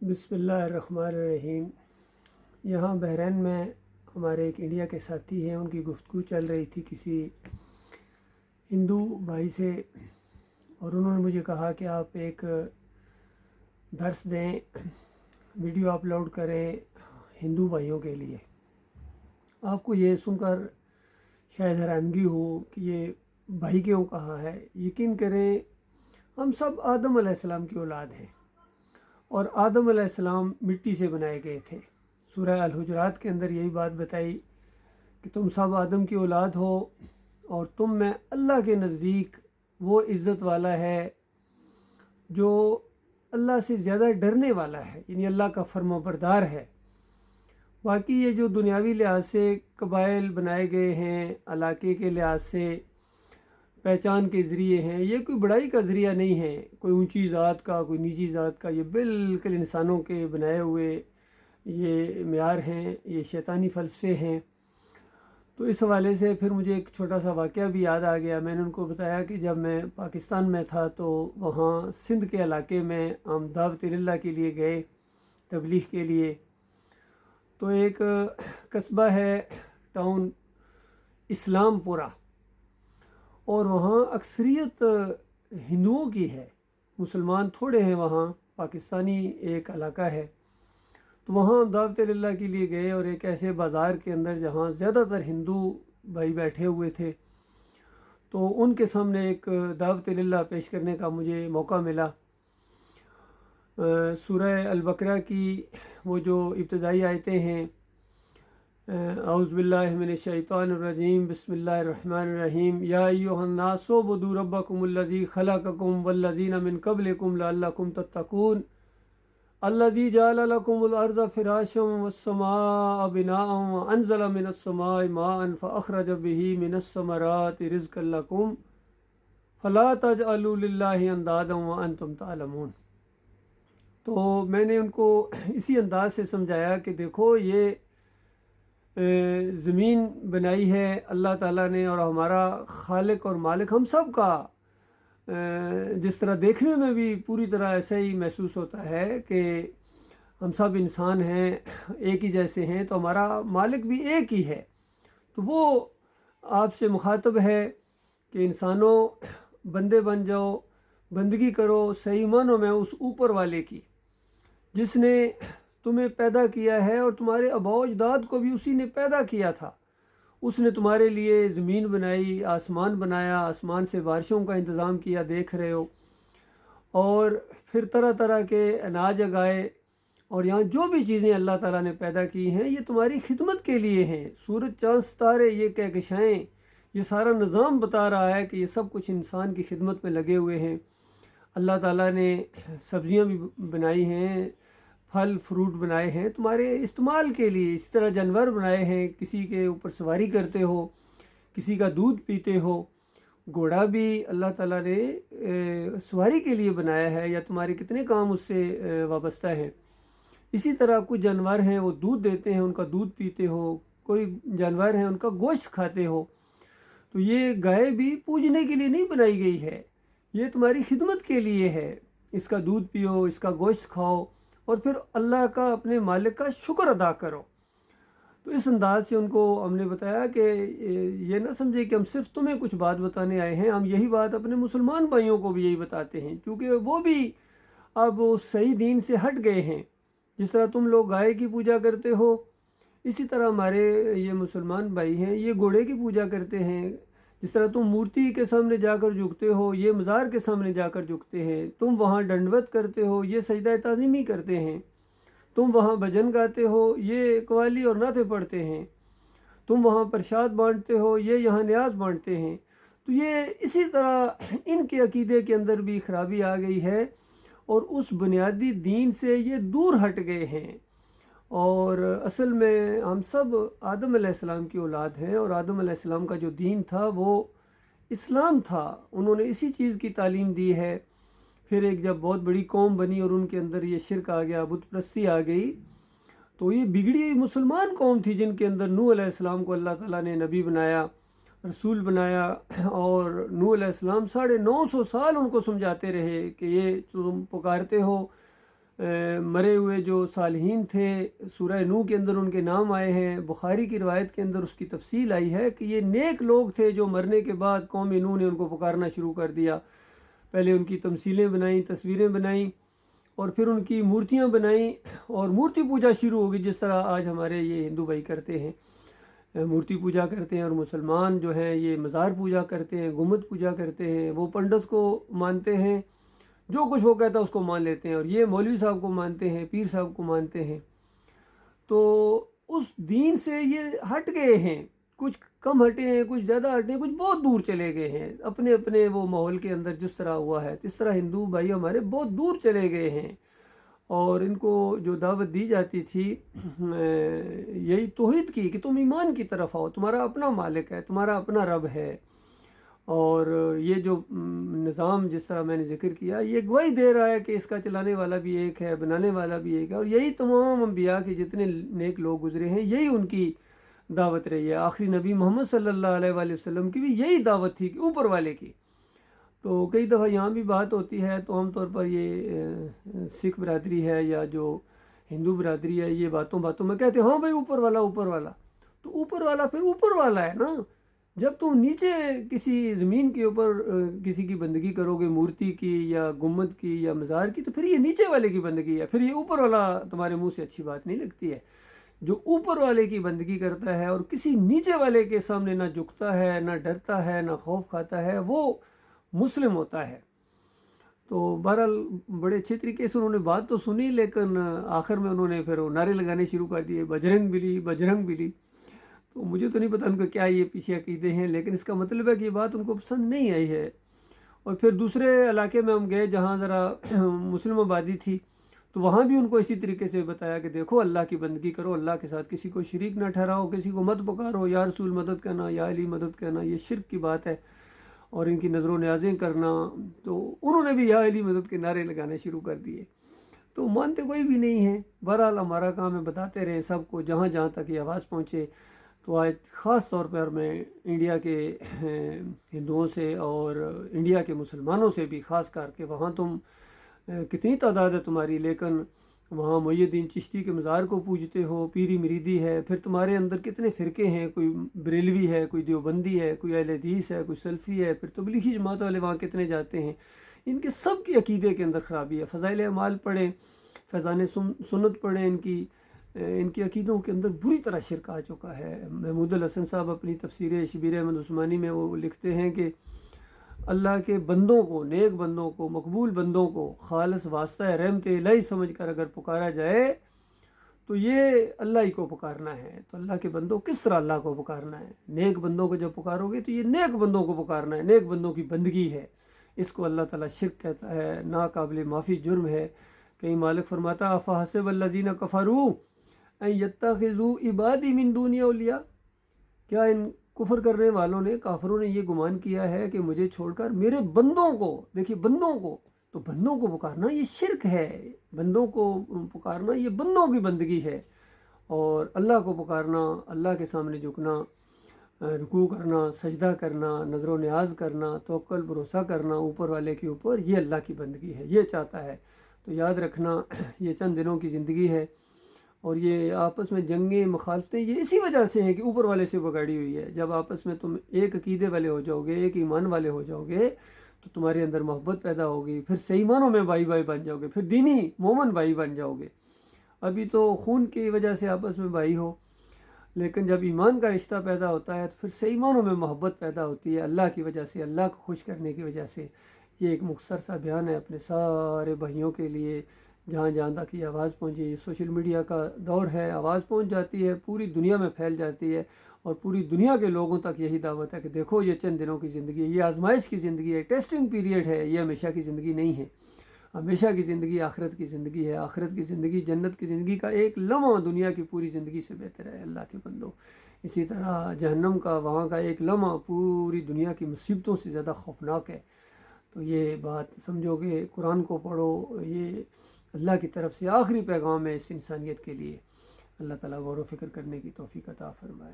بسم اللہ الرحمن الرحیم۔ یہاں بحرین میں ہمارے ایک انڈیا کے ساتھی ہیں، ان کی گفتگو چل رہی تھی کسی ہندو بھائی سے، اور انہوں نے مجھے کہا کہ آپ ایک درس دیں، ویڈیو اپلوڈ کریں ہندو بھائیوں کے لیے۔ آپ کو یہ سن کر شاید حیرانگی ہو کہ یہ بھائی کیوں کہا ہے۔ یقین کریں، ہم سب آدم علیہ السلام کی اولاد ہیں، اور آدم علیہ السلام مٹی سے بنائے گئے تھے۔ سورہ الحجرات کے اندر یہی بات بتائی کہ تم سب آدم کی اولاد ہو، اور تم میں اللہ کے نزدیک وہ عزت والا ہے جو اللہ سے زیادہ ڈرنے والا ہے، یعنی اللہ کا فرما بردار ہے۔ باقی یہ جو دنیاوی لحاظ سے قبائل بنائے گئے ہیں، علاقے کے لحاظ سے پہچان کے ذریعے ہیں، یہ کوئی بڑائی کا ذریعہ نہیں ہے، کوئی اونچی ذات کا، کوئی نیچی ذات کا۔ یہ بالکل انسانوں کے بنائے ہوئے یہ معیار ہیں، یہ شیطانی فلسفے ہیں۔ تو اس حوالے سے پھر مجھے ایک چھوٹا سا واقعہ بھی یاد آ گیا۔ میں نے ان کو بتایا کہ جب میں پاکستان میں تھا تو وہاں سندھ کے علاقے میں ہم دعوت اللہ کے لیے گئے، تبلیغ کے لیے۔ تو ایک قصبہ ہے، ٹاؤن اسلام پورہ، اور وہاں اکثریت ہندوؤں کی ہے، مسلمان تھوڑے ہیں وہاں، پاکستانی ایک علاقہ ہے۔ تو وہاں دعوت اللہ کے لیے گئے، اور ایک ایسے بازار کے اندر جہاں زیادہ تر ہندو بھائی بیٹھے ہوئے تھے، تو ان کے سامنے ایک دعوت اللہ پیش کرنے کا مجھے موقع ملا۔ سورہ البقرہ کی وہ جو ابتدائی آیتیں ہیں، اعوذ باللہ من الشیطان الرجیم، بسم اللہ الرحمن الرحیم، یا ایھا الناس اعبدوا ربکم الذی خلقکم والذین من قبلکم لعلکم تتقون الذی جعل لکم الارض فراشا والسماء بناء وانزل من السماء ماء فاخرج به من الثمرات رزقا لکم فلا تجعلوا للہ اندادا وانتم تعلمون۔ تو میں نے ان کو اسی انداز سے سمجھایا کہ دیکھو، یہ زمین بنائی ہے اللہ تعالیٰ نے، اور ہمارا خالق اور مالک ہم سب کا جس طرح دیکھنے میں بھی پوری طرح ایسا ہی محسوس ہوتا ہے کہ ہم سب انسان ہیں، ایک ہی جیسے ہیں، تو ہمارا مالک بھی ایک ہی ہے۔ تو وہ آپ سے مخاطب ہے کہ انسانوں، بندے بن جاؤ، بندگی کرو صحیح معنوں میں اس اوپر والے کی، جس نے تمہیں پیدا کیا ہے، اور تمہارے آباء و اجداد کو بھی اسی نے پیدا کیا تھا۔ اس نے تمہارے لیے زمین بنائی، آسمان بنایا، آسمان سے بارشوں کا انتظام کیا، دیکھ رہے ہو، اور پھر طرح طرح کے اناج اگائے، اور یہاں جو بھی چیزیں اللہ تعالیٰ نے پیدا کی ہیں یہ تمہاری خدمت کے لیے ہیں۔ سورج، چاند، ستارے، یہ کہکشائیں، یہ سارا نظام بتا رہا ہے کہ یہ سب کچھ انسان کی خدمت میں لگے ہوئے ہیں۔ اللہ تعالیٰ نے سبزیاں بھی بنائی ہیں، پھل فروٹ بنائے ہیں تمہارے استعمال کے لیے۔ اسی طرح جانور بنائے ہیں، کسی کے اوپر سواری کرتے ہو، کسی کا دودھ پیتے ہو۔ گھوڑا بھی اللہ تعالیٰ نے سواری کے لیے بنایا ہے، یا تمہارے کتنے کام اس سے وابستہ ہیں۔ اسی طرح کچھ جانور ہیں وہ دودھ دیتے ہیں، ان کا دودھ پیتے ہو، کوئی جانور ہیں ان کا گوشت کھاتے ہو۔ تو یہ گائے بھی پوجنے کے لیے نہیں بنائی گئی ہے، یہ تمہاری خدمت کے لیے ہے۔ اس کا دودھ پیو، اس کا گوشت کھاؤ، اور پھر اللہ کا، اپنے مالک کا شکر ادا کرو۔ تو اس انداز سے ان کو ہم نے بتایا کہ یہ نہ سمجھے کہ ہم صرف تمہیں کچھ بات بتانے آئے ہیں، ہم یہی بات اپنے مسلمان بھائیوں کو بھی یہی بتاتے ہیں، کیونکہ وہ بھی اب اس صحیح دین سے ہٹ گئے ہیں۔ جس طرح تم لوگ گائے کی پوجا کرتے ہو، اسی طرح ہمارے یہ مسلمان بھائی ہیں، یہ گھوڑے کی پوجا کرتے ہیں۔ جس طرح تم مورتی کے سامنے جا کر جھکتے ہو، یہ مزار کے سامنے جا کر جھکتے ہیں۔ تم وہاں ڈنڈوت کرتے ہو، یہ سجدہ تعظیمی کرتے ہیں۔ تم وہاں بھجن گاتے ہو، یہ قوالی اور نعتیں پڑھتے ہیں۔ تم وہاں پرشاد بانٹتے ہو، یہ یہاں نیاز بانٹتے ہیں۔ تو یہ اسی طرح ان کے عقیدے کے اندر بھی خرابی آ گئی ہے، اور اس بنیادی دین سے یہ دور ہٹ گئے ہیں۔ اور اصل میں ہم سب آدم علیہ السلام کی اولاد ہیں، اور آدم علیہ السلام کا جو دین تھا وہ اسلام تھا۔ انہوں نے اسی چیز کی تعلیم دی ہے۔ پھر ایک جب بہت بڑی قوم بنی اور ان کے اندر یہ شرک آ گیا، بت پرستی آ گئی، تو یہ بگڑی ہوئی مسلمان قوم تھی جن کے اندر نوح علیہ السلام کو اللہ تعالیٰ نے نبی بنایا، رسول بنایا، اور نوح علیہ السلام 950 سال ان کو سمجھاتے رہے کہ یہ تم پکارتے ہو مرے ہوئے جو صالحین تھے سورہ نوح کے اندر ان کے نام آئے ہیں، بخاری کی روایت کے اندر اس کی تفصیل آئی ہے کہ یہ نیک لوگ تھے جو مرنے کے بعد قوم نوح نے ان کو پکارنا شروع کر دیا. پہلے ان کی تمثیلیں بنائیں، تصویریں بنائیں، اور پھر ان کی مورتیاں بنائیں اور مورتی پوجا شروع ہوگی، جس طرح آج ہمارے یہ ہندو بھائی کرتے ہیں، مورتی پوجا کرتے ہیں. اور مسلمان جو ہیں یہ مزار پوجا کرتے ہیں، گنبد پوجا کرتے ہیں، وہ پنڈت کو مانتے ہیں، جو کچھ وہ کہتا ہے اس کو مان لیتے ہیں، اور یہ مولوی صاحب کو مانتے ہیں، پیر صاحب کو مانتے ہیں. تو اس دین سے یہ ہٹ گئے ہیں، کچھ کم ہٹے ہیں، کچھ زیادہ ہٹے ہیں، کچھ بہت دور چلے گئے ہیں اپنے اپنے وہ ماحول کے اندر. جس طرح ہوا ہے اس طرح ہندو بھائی ہمارے بہت دور چلے گئے ہیں. اور ان کو جو دعوت دی جاتی تھی یہی توحید کی کہ تم ایمان کی طرف آؤ، تمہارا اپنا مالک ہے، تمہارا اپنا رب ہے. اور یہ جو نظام جس طرح میں نے ذکر کیا یہ گواہی دے رہا ہے کہ اس کا چلانے والا بھی ایک ہے، بنانے والا بھی ایک ہے. اور یہی تمام انبیاء کے جتنے نیک لوگ گزرے ہیں یہی ان کی دعوت رہی ہے. آخری نبی محمد صلی اللہ علیہ وآلہ وسلم کی بھی یہی دعوت تھی کہ اوپر والے کی. تو کئی دفعہ یہاں بھی بات ہوتی ہے تو عام طور پر یہ سکھ برادری ہے یا جو ہندو برادری ہے یہ باتوں میں کہتے ہیں ہاں بھائی اوپر والا اوپر والا. تو اوپر والا پھر اوپر والا ہے نا. جب تم نیچے کسی زمین کے اوپر کسی کی بندگی کرو گے، مورتی کی یا گنبد کی یا مزار کی، تو پھر یہ نیچے والے کی بندگی ہے، پھر یہ اوپر والا تمہارے منہ سے اچھی بات نہیں لگتی ہے. جو اوپر والے کی بندگی کرتا ہے اور کسی نیچے والے کے سامنے نہ جھکتا ہے، نہ ڈرتا ہے، نہ خوف کھاتا ہے، وہ مسلم ہوتا ہے. تو بہرحال بڑے اچھے طریقے سے انہوں نے بات تو سنی، لیکن آخر میں انہوں نے پھر وہ نعرے لگانے شروع کر دیے، بجرنگ بلی بجرنگ بلی. تو مجھے تو نہیں پتہ ان کو کیا یہ پیچھے عقیدے ہیں، لیکن اس کا مطلب ہے کہ یہ بات ان کو پسند نہیں آئی ہے. اور پھر دوسرے علاقے میں ہم گئے جہاں ذرا مسلم آبادی تھی، تو وہاں بھی ان کو اسی طریقے سے بتایا کہ دیکھو اللہ کی بندگی کرو، اللہ کے ساتھ کسی کو شریک نہ ٹھہراؤ، کسی کو مت پکارو، یا رسول مدد کرنا، یا علی مدد کرنا، یہ شرک کی بات ہے. اور ان کی نظر و نیازیں کرنا، تو انہوں نے بھی یا علی مدد کے نعرے لگانے شروع کر دیے. تو مانتے کوئی بھی نہیں ہے. بہرحال ہمارا کام ہے بتاتے رہیں سب کو، جہاں جہاں تک یہ آواز پہنچے. تو آج خاص طور پر میں انڈیا کے ہندوؤں سے اور انڈیا کے مسلمانوں سے بھی خاص کر کے، وہاں تم کتنی تعداد ہے تمہاری، لیکن وہاں محی الدین چشتی کے مزار کو پوجتے ہو، پیری مریدی ہے، پھر تمہارے اندر کتنے فرقے ہیں، کوئی بریلوی ہے، کوئی دیوبندی ہے، کوئی اہل حدیث ہے، کوئی سلفی ہے، پھر تبلیغی جماعت والے وہاں کتنے جاتے ہیں. ان کے سب کی عقیدے کے اندر خرابی ہے. فضائل اعمال پڑھیں، فیضان سنت پڑھیں، ان کی عقیدوں کے اندر بری طرح شرک آ چکا ہے. محمود الحسن صاحب اپنی تفسیر شبیر احمد عثمانی میں وہ لکھتے ہیں کہ اللہ کے بندوں کو، نیک بندوں کو، مقبول بندوں کو خالص واسطہ رحمت الہی سمجھ کر اگر پکارا جائے تو یہ اللہ ہی کو پکارنا ہے. تو اللہ کے بندوں کس طرح اللہ کو پکارنا ہے؟ نیک بندوں کو جب پکارو گے تو یہ نیک بندوں کو پکارنا ہے، نیک بندوں کی بندگی ہے. اس کو اللہ تعالیٰ شرک کہتا ہے، ناقابل معافی جرم ہے. کہیں مالک فرماتا افحسب الذین کفروا ان یتخذوا عبادی من دونی اولیاء، کیا ان کفر کرنے والوں نے، کافروں نے یہ گمان کیا ہے کہ مجھے چھوڑ کر میرے بندوں کو، دیکھیے بندوں کو، تو بندوں کو پکارنا یہ شرک ہے. بندوں کو پکارنا یہ بندوں کی بندگی ہے. اور اللہ کو پکارنا، اللہ کے سامنے جھکنا، رکوع کرنا، سجدہ کرنا، نظر و نیاز کرنا، توکل بھروسہ کرنا اوپر والے کے اوپر، یہ اللہ کی بندگی ہے، یہ چاہتا ہے. تو یاد رکھنا یہ چند دنوں کی زندگی ہے، اور یہ آپس میں جنگیں مخالفتیں یہ اسی وجہ سے ہیں کہ اوپر والے سے بگاڑی ہوئی ہے. جب آپس میں تم ایک عقیدے والے ہو جاؤ گے، ایک ایمان والے ہو جاؤ گے، تو تمہارے اندر محبت پیدا ہوگی، پھر صحیح معنوں میں بھائی بھائی بن جاؤ گے، پھر دینی مومن بھائی بن جاؤ گے. ابھی تو خون کی وجہ سے آپس میں بھائی ہو، لیکن جب ایمان کا رشتہ پیدا ہوتا ہے تو پھر صحیح معنوں میں محبت پیدا ہوتی ہے، اللہ کی وجہ سے، اللہ کو خوش کرنے کی وجہ سے. یہ ایک مختصر سا بیان ہے اپنے سارے بھائیوں کے لیے، جہاں جہاں تک یہ آواز پہنچی. سوشل میڈیا کا دور ہے، آواز پہنچ جاتی ہے، پوری دنیا میں پھیل جاتی ہے، اور پوری دنیا کے لوگوں تک یہی دعوت ہے کہ دیکھو یہ چند دنوں کی زندگی ہے، یہ آزمائش کی زندگی ہے، ٹیسٹنگ پیریڈ ہے، یہ ہمیشہ کی زندگی نہیں ہے. ہمیشہ کی زندگی آخرت کی زندگی ہے. آخرت کی زندگی، جنت کی زندگی کا ایک لمحہ دنیا کی پوری زندگی سے بہتر ہے اللہ کے بندوں. اسی طرح جہنم کا، وہاں کا ایک لمحہ پوری دنیا کی مصیبتوں سے زیادہ خوفناک ہے. تو یہ بات سمجھو گے، قرآن کو پڑھو، یہ اللہ کی طرف سے آخری پیغام ہے اس انسانیت کے لیے. اللہ تعالیٰ غور و فکر کرنے کی توفیق عطا فرمائے.